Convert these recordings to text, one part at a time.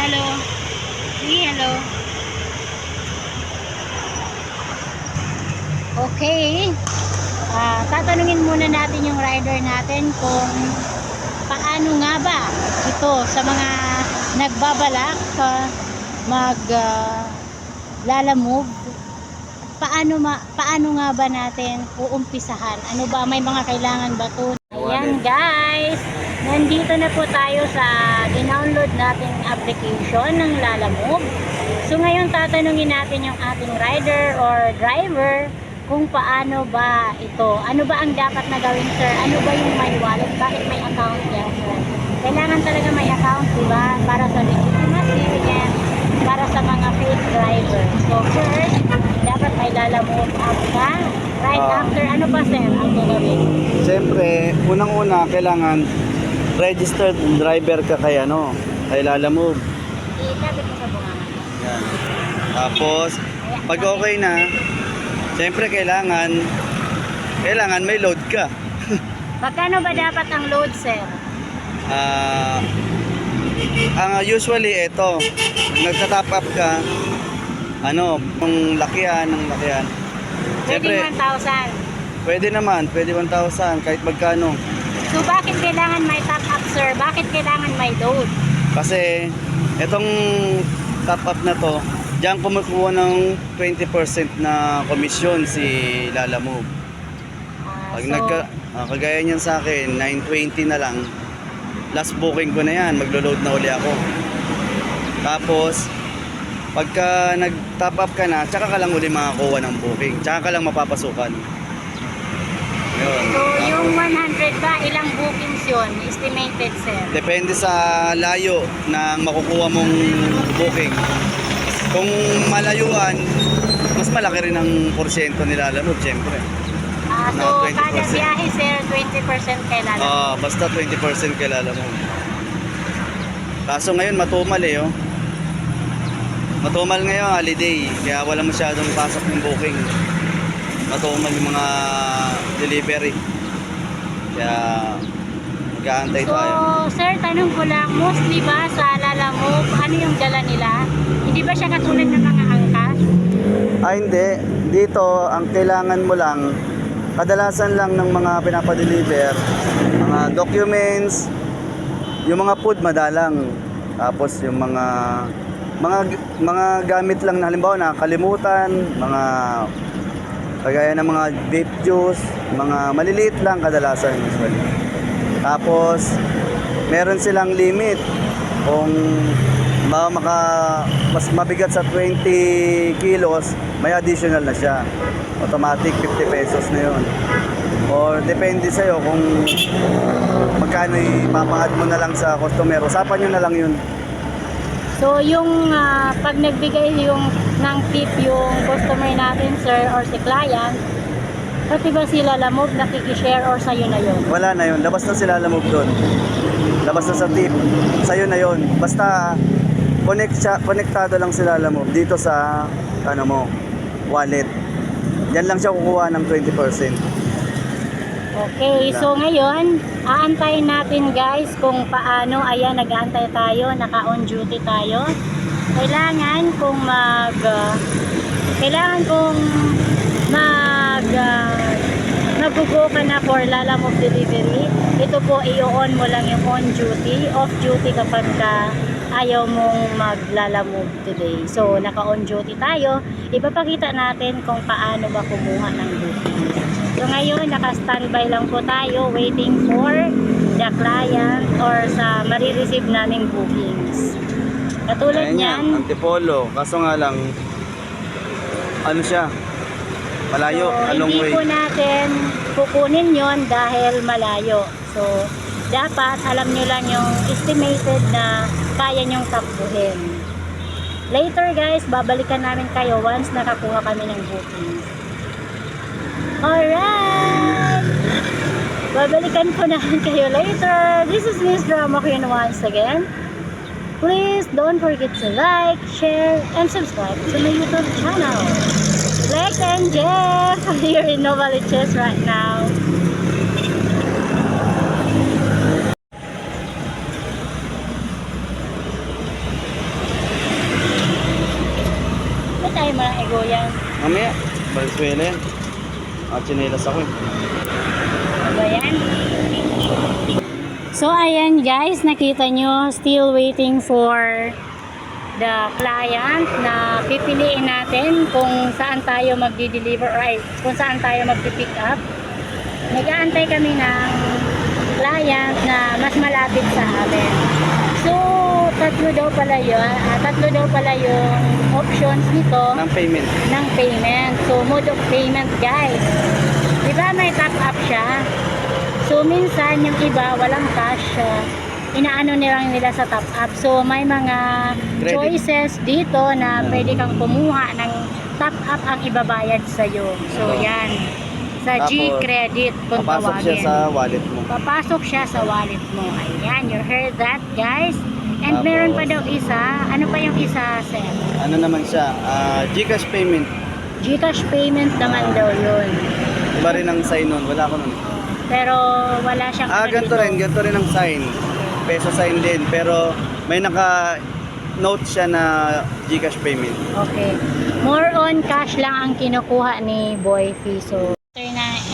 Hello. Sige, hello. Okay. Tatanungin muna natin yung rider natin kung paano nga ba ito sa mga nagbabalak mag lalamove. Paano nga ba natin uumpisahan? Ano ba, may mga kailangan ba to? Ayan guys, nandito na po tayo sa download nating application ng Lalamove. So ngayon tatanungin natin yung ating rider or driver kung paano ba ito. Ano ba ang dapat na gawin, sir? Ano ba yung may wallet? Bakit may account yan, sir? Kailangan talaga may account, diba? Para sa legitimacy and para sa mga fake driver. So first, dapat may Lalamove app ka. Right after, ano pa, sir, ang gagawin? Siyempre, unang-una, kailangan registered driver ka kay Lalamove. Ikabit mo sa bunganga. Yan. Tapos, pag okay na, siyempre kailangan may load ka. Magkano ba dapat ang load, sir? Usually ito, nagta-top up ka, ng lakihan. Pwede Siyempre, 1,000. pwede 1,000 kahit magkano. So bakit kailangan may top up, sir? Bakit kailangan may load? Kasi itong top up na to, diyan kumukuha ng 20% na komisyon si Lalamove. Pag kagaya niyan sa akin, 920 na lang. Last booking ko na yan, maglo-load na uli ako. Tapos, pagka nag-top up ka na, tsaka ka lang uli makakuha ng booking. Tsaka ka lang mapapasukan. Yun. So yung 100 ba, ilang bookings yun? Estimated, sir? Depende sa layo ng makukuha mong booking. Kung malayuan, mas malaki rin ang porsyento nila Lalamove, syempre. So kada biyahe, sir, 20% kay Lalamove. Basta 20% kay Lalamove. Kaso ngayon matumal oh. Matumal ngayon, holiday, kaya wala masyadong pasok ng booking. Matumal yung mga delivery. Kaya mag-aantay tayo. So, sir, tanong ko lang, mostly ba sa Lalamove, ano yung dala nila? Hindi ba siya katulad ng mga angkas? Hindi. Dito, ang kailangan mo lang, kadalasan lang ng mga pinapadeliver, mga documents, yung mga food madalang. Tapos yung mga gamit lang na halimbawa nakakalimutan, mga kagaya ng mga vape juice, mga maliliit lang kadalasan usually. Tapos meron silang limit kung mas mabigat sa 20 kilos, may additional na siya. Automatic 50 pesos na yun. Or depende sa'yo kung magkano ipapangad mo na lang sa customer. Usapan nyo na lang yun. So yung pag nagbigay ng tip yung customer natin, sir, or si client, pati ba sila Lalamove nakikishare or sa'yo na yun? Wala na yun. Labas na sila Lalamove doon. Labas na sa tip. Sa'yo na yun. Basta konektado lang sila Lalamove dito sa wallet. Yan lang siya kukuha ng 20%. Okay, so ngayon, aantayin natin guys kung paano. Ayan, nag-aantay tayo, naka-on duty tayo. Kailangan kong mag-go ka na for Lalamove delivery. Ito po, i-on mo lang yung on duty, off duty kapag ayaw mong mag-Lalamove today. So, naka-on duty tayo. Ipapakita natin kung paano ba kumuha ng booking. So ngayon, naka-standby lang po tayo waiting for the client or sa marireceive naming bookings. Katulad niyan, Antipolo. Kaso nga lang, siya? Malayo, so, long way. hindi po natin kukunin yon dahil malayo. So, dapat alam nyo lang yung estimated na kaya nyong takbuhin. Later guys, babalikan namin kayo once nakakuha kami ng bookings. Alright! Babalikan ko naman kayo later. This is Miss Drama Queen once again. Please don't forget to like, share, and subscribe to my YouTube channel. Lex and Jeff are here in Novaliches right now. yan? Mamaya, Valenzuela yan. Chinelas ako eh. Ano ba yan? So ayan guys, nakita nyo, still waiting for the client na pipiliin natin kung saan tayo magdi-deliver or kung saan tayo magpi-pick up. Nag-aantay kami ng client na mas malapit sa amin. So, tatlo daw pala yung options nito Ng payment. ng payment. So, mode of payment guys. Diba may top up siya? So, minsan yung iba walang cash. Inaano nila sa top up. So, may mga Credit. choices dito na pwede kang kumuha ng top up ang ibabayad sa'yo. So, Ito. yan. Sa Tapos, G-Credit kung Papasok siya tawagin. sa wallet mo. Papasok siya sa wallet mo. Ayan, you heard that guys. And Tapos, meron pa daw isa. Ano pa yung isa, Sir? Ano naman siya? GCash payment. Gcash payment naman daw yun. Iba rin ang sign nun. Wala ko nun. Pero wala siyang ano Ganito dito. rin. Ganito rin ang sign. Peso sign din. Pero may naka-note siya na GCash payment. Okay. More on cash lang ang kinukuha ni Boy Fiso.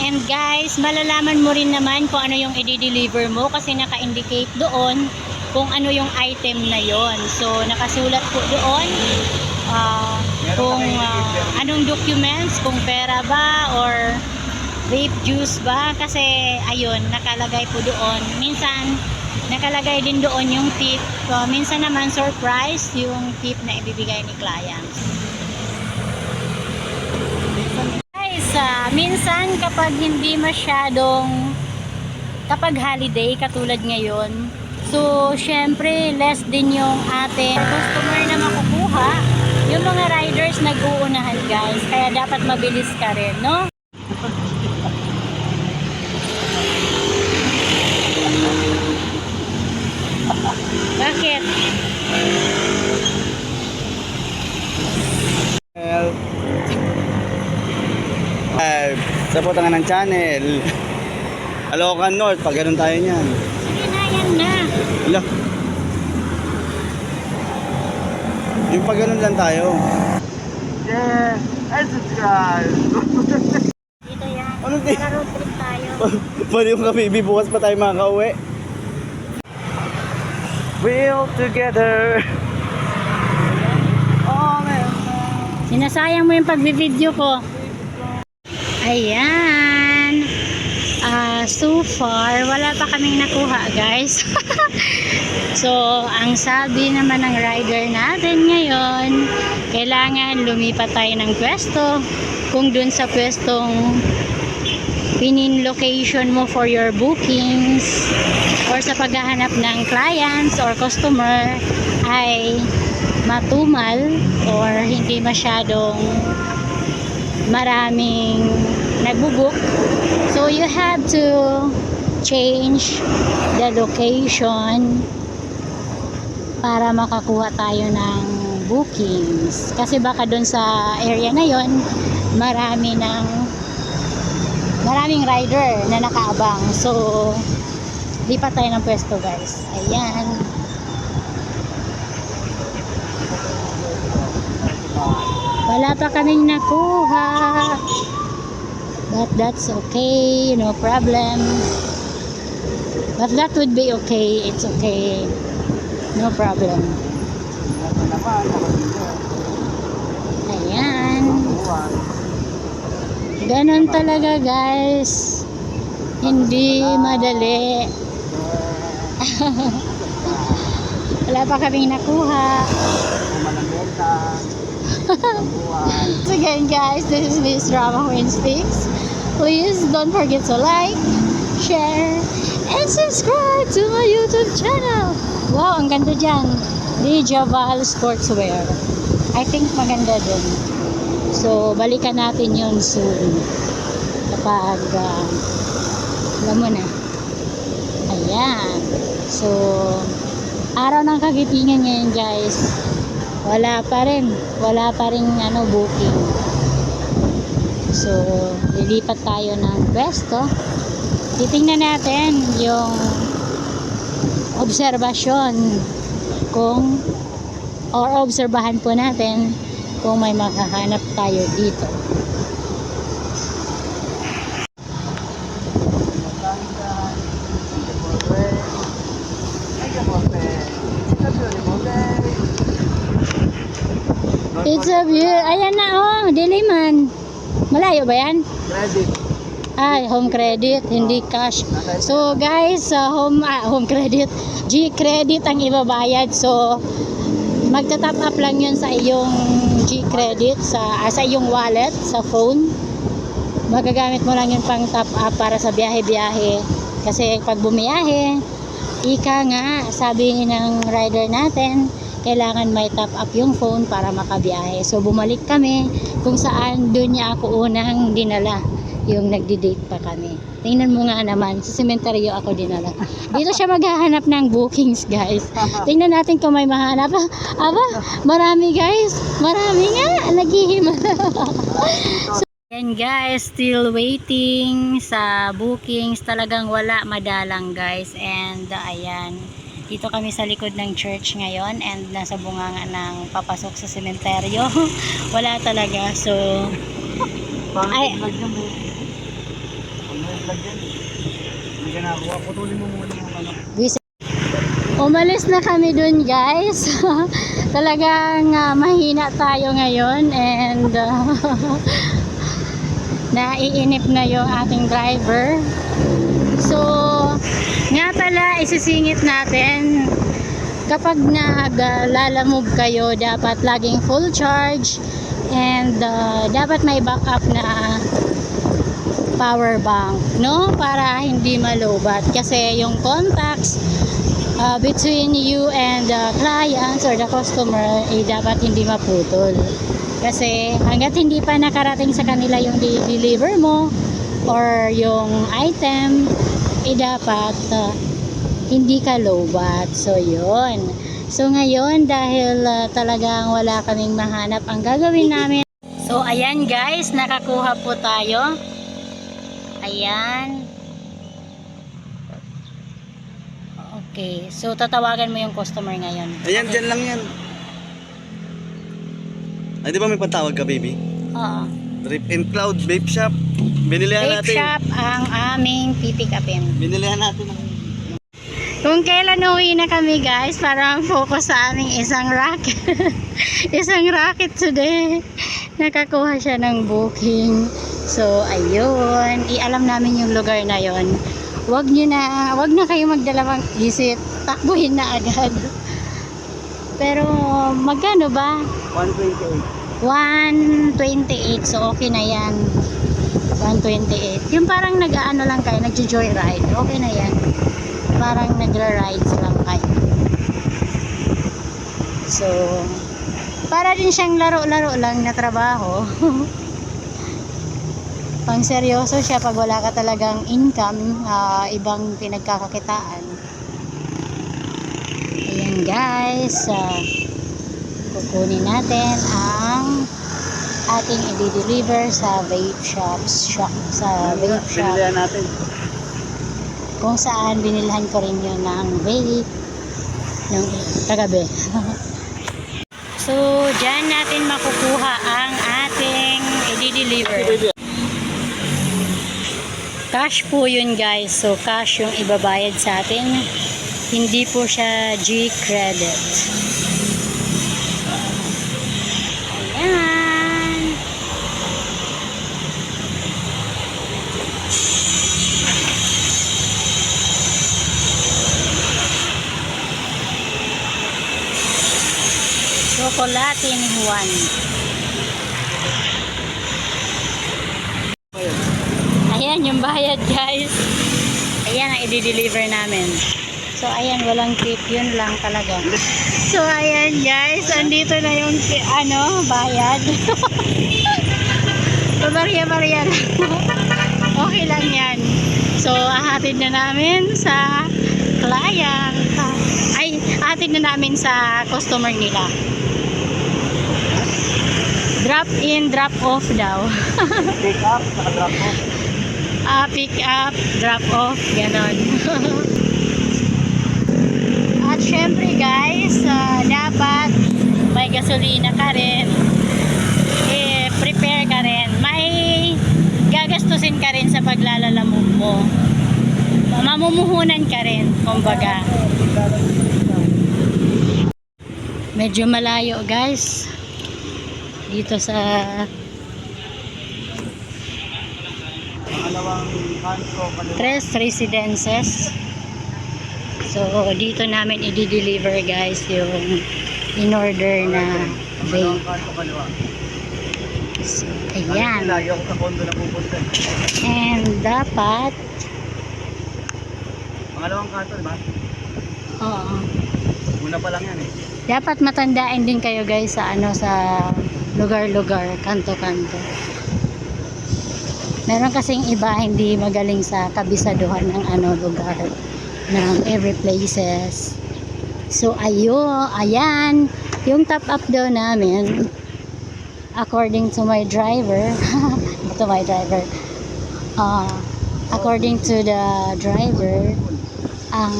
And guys, malalaman mo rin naman kung ano yung i-deliver mo kasi naka-indicate doon kung ano yung item na yon. So, nakasulat po doon kung anong documents, kung pera ba or vape juice ba. Kasi, ayun, nakalagay po doon. Minsan, nakalagay din doon yung tip. So, minsan naman, surprise yung tip na ibibigay ni client. Minsan kapag hindi masyadong kapag holiday katulad ngayon, so syempre less din yung ating customer na makukuha. Yung mga riders nag-uunahan guys, kaya dapat mabilis ka rin, no? Bakit? Sa putangan ng channel. Alokan North, pag ganun tayo niyan. Sige na, yan na. Ala. Yung pag ganun lang tayo. Yeah, I subscribe. Dito yan. Ano di? Para road trip tayo. Pwede yung kabibi, bukas pa tayo makaka-uwi. We'll together. All in love. Sinasayang mo yung pagbi-video ko. Ayan. So far, wala pa kaming nakuha, guys. So, ang sabi naman ng rider natin ngayon, kailangan lumipat tayo ng pwesto. Kung dun sa pwestong pinin location mo for your bookings or sa paghahanap ng clients or customer ay matumal or hindi masyadong maraming nagbubook, so you have to change the location para makakuha tayo ng bookings kasi baka dun sa area na yon maraming rider na nakaabang, so lipat tayo ng pwesto guys. Ayan. Wala pa kaming nakuha. But that's okay, no problem. But that would be okay, it's okay. No problem. Ayan. Ganon talaga guys. Hindi madali. Wala pa kaming nakuha. So again guys, this is Miss Drama Queen Speaks. Please don't forget to like, share, and subscribe to my YouTube channel. Wow, ang ganda dyan. Di Javal Sportswear. I think maganda din. So, balikan natin yun soon. Kapag, alam mo na. Ayan. So, araw ng kagitingan ngayon guys. Wala pa rin booking. So, lilipat tayo ng pwesto. Titingnan natin yung obserbasyon obserbahan po natin kung may makahanap tayo dito. It's a view. Ayan na oh, Diliman. Malayo ba yan? Credit. Ay, home credit, hindi cash. So guys, home credit, G-credit ang ibabayad. So magta-top up lang yun sa iyong G-credit, sa iyong wallet, sa phone. Magagamit mo lang yun pang top up para sa biyahe-biyahe. Kasi pag bumiyahe, ika nga, sabi ng rider natin, kailangan may top up yung phone para makabiyahe. So bumalik kami kung saan doon niya ako unang dinala, yung nagdi-date pa kami. Tingnan mo nga naman, sa sementeryo ako dinala. Dito siya maghahanap ng bookings, guys. Tingnan natin kung may mahanap. Aba, marami guys, marami nga, naghihimala. So, yan guys, still waiting sa bookings. Talagang wala, madalang guys. And ayan, dito kami sa likod ng church ngayon and nasa bunganga ng papasok sa sementeryo. Wala talaga. So ay, umalis na kami dun guys. Talagang mahina tayo ngayon and naiinip na yung ating driver. So nga pala, isisingit natin, kapag naglalamove kayo, dapat laging full charge and dapat may backup na power bank, no? Para hindi malobat. Kasi yung contacts between you and the clients or the customer, dapat hindi maputol. Kasi hanggat hindi pa nakarating sa kanila yung deliver mo or yung item, dapat hindi ka lowbat. So yun. So ngayon, dahil talagang wala kaming mahanap, ang gagawin namin, so ayan guys, nakakuha po tayo. Ayan. Okay, so tatawagan mo yung customer ngayon. Ayan, okay. Dyan lang yan. Ay, di ba may patawag ka, baby? Oo. Trip and Cloud Vape Shop. Binilihan Vape natin. shop ang aming pipick upin. Binilihan natin. Kung kailan uwi na kami guys, para focus sa aming isang racket. Isang racket today. Nakakuha siya ng booking. So ayun, ialam namin yung lugar na yon. Wag na kayo magdalawang isip, takbuhin na agad. Pero magkano ba? 128. 128, so okay na yan. 128. Yung parang nag-aano lang kayo, nag-joyride. Okay na yan. Parang nagra-rides lang kayo. So, para din siyang laro-laro lang na trabaho. Pang seryoso siya pag wala ka talagang income, ibang pinagkakakitaan. Ayan guys, kukunin natin ang ating i-deliver sa vape shop, sa vape shop. Binilihan natin. Kung saan binilhan ko rin yun ng vape nung kagabi. So, dyan natin makukuha ang ating i-deliver. Cash po yun guys. So, cash yung ibabayad sa atin. Hindi po siya G-credit. Ayan. Chocolatin Juan. Ayan yung bayad guys. Ayan ang i-deliver namin. So ayan, walang tip, yun lang talaga. So ayan guys, andito na yung bayad. Pabarya-barya lang. Okay lang yan. So ahatid na namin sa client. Ay, ahatid na namin sa customer nila. Drop in, drop off daw. Pick up, saka drop off. Pick up, drop off, ganon. At syempre guys, dapat may gasolina ka rin gagastusin ka rin sa paglalalamog mo. Mamumuhunan ka rin, kumbaga. Medyo malayo guys. Dito sa Pangalawang kanto, Tres Residences. So, dito namin i-deliver guys yung in-order na vape. kanto kaliwa. So, ayan. Lagi ako sa kondo na pupunta. And dapat, Pangalawang kanto, di ba? oo. Una pa lang yan eh. Dapat matandaan din kayo guys sa sa lugar-lugar, kanto-kanto. Meron kasing iba hindi magaling sa kabisaduhan ng lugar ng every places. So ayan, yung top up daw namin according to my driver, according to the driver, ang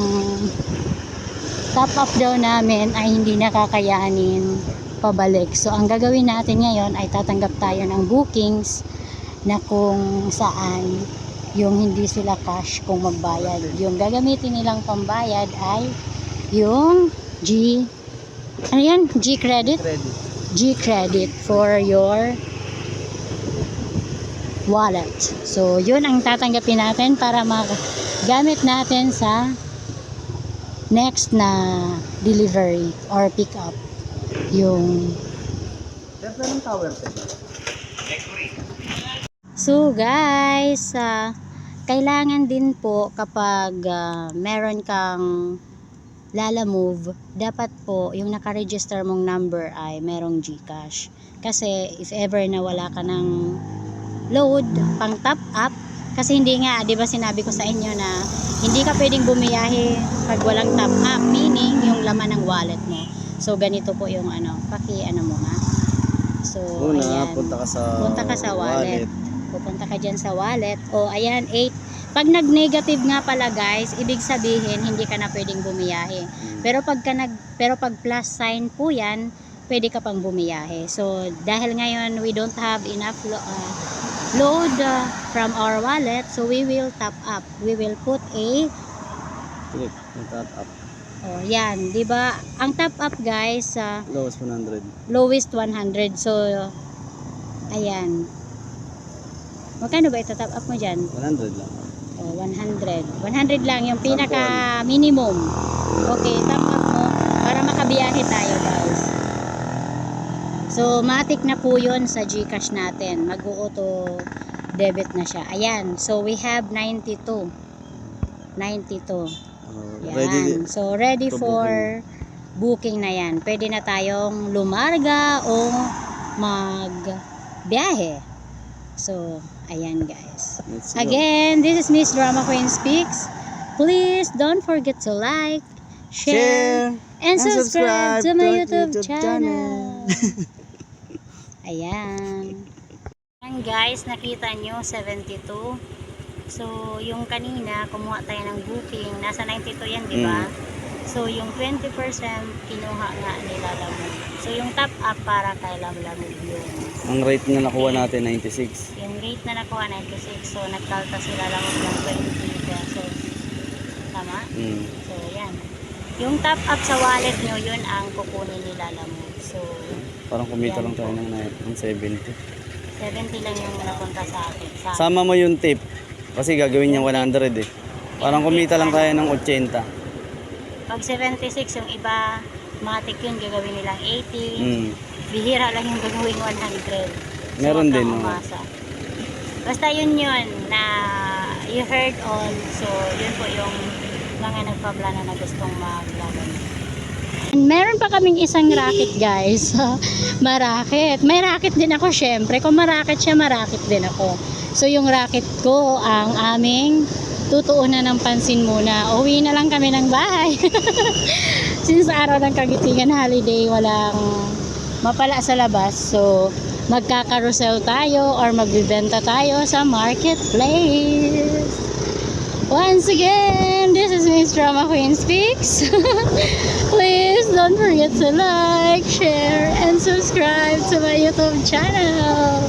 top up daw namin ay hindi nakakayanin pabalik. So ang gagawin natin ngayon ay tatanggap tayo ng bookings na kung saan yung hindi sila cash kung magbayad. Yung gagamitin nilang pambayad ay yung G credit? G credit for your wallet. So yun ang tatanggapin natin para magamit natin sa next na delivery or pick up yung tower. So guys, kailangan din po kapag meron kang Lalamove, dapat po yung nakaregister mong number ay merong GCash. Kasi if ever na wala ka ng load pang top up, kasi hindi nga, di ba sinabi ko sa inyo na hindi ka pwedeng bumiyahe pag walang top up, meaning yung laman ng wallet mo. So ganito po yung mo nga. So Una, ayan, punta ka sa wallet. Pupunta ka dyan sa wallet. O ayan, 8. Pag nag-negative nga pala guys, ibig sabihin hindi ka na pwedeng bumiyahe. Pero pag plus sign po yan, pwede ka pang bumiyahe. So dahil ngayon we don't have enough load from our wallet, so we will top up. We will put a Click, top up. Oh, yan, 'di ba? Ang top up guys, Lowest 100. lowest 100. So ayan. Magkano ba ito top up mo diyan? 100 lang. Oh, 100. 100 lang yung pinaka minimum. Okay, top up mo para makabiyahe tayo, guys. So, matik na po 'yon sa GCash natin. Mag-auto debit na siya. Ayan. So, we have 92. 92. Yan. Ready So, ready to for booking na yan. Pwede na tayong lumarga o magbiyahe. So, ayan guys. Let's go. Again, this is Miss Drama Queen Speaks. Please don't forget to like, share, and subscribe to my YouTube channel. Ayan. Ayan guys, nakita nyo 72. So, yung kanina, kumuha tayo ng booking. Nasa 92 yan, di ba? So, yung 20% kinuha nga ni Lalamove. So, yung top up para kay Lalamove yun. Ang rate na nakuha natin 96. Yung rate na nakuha 96. So, nagkalta si Lalamove ng 20 pesos. Tama? So, yan. Yung top up sa wallet nyo, yun ang kukunin ni Lalamove. So, Parang kumita yan lang tayo po. ng 70. 70 lang yung napunta sa akin. Sama mo yung tip. Kasi gagawin niya 100 eh. Parang kumita lang tayo ng 80. Pag 76, yung iba, matik yun, gagawin nilang 80. Bihira lang yung gagawin 100. So, Meron wag din, kang no? umasa. Basta yun na you heard all. So, yun po yung mga nagpaplano na gustong maglaban. And meron pa kaming isang racket guys. Maraket. May racket din ako syempre. Kung maraket siya, maraket din ako. So yung racket ko ang aming tutuunan ng pansin muna. Uwi na lang kami ng bahay. Since araw ng Kagitingan holiday, walang mapala sa labas. So magkakarousel tayo or magbibenta tayo sa marketplace. Once again, this is Miss Drama Queen Speaks. Please don't forget to like, share, and subscribe to my YouTube channel.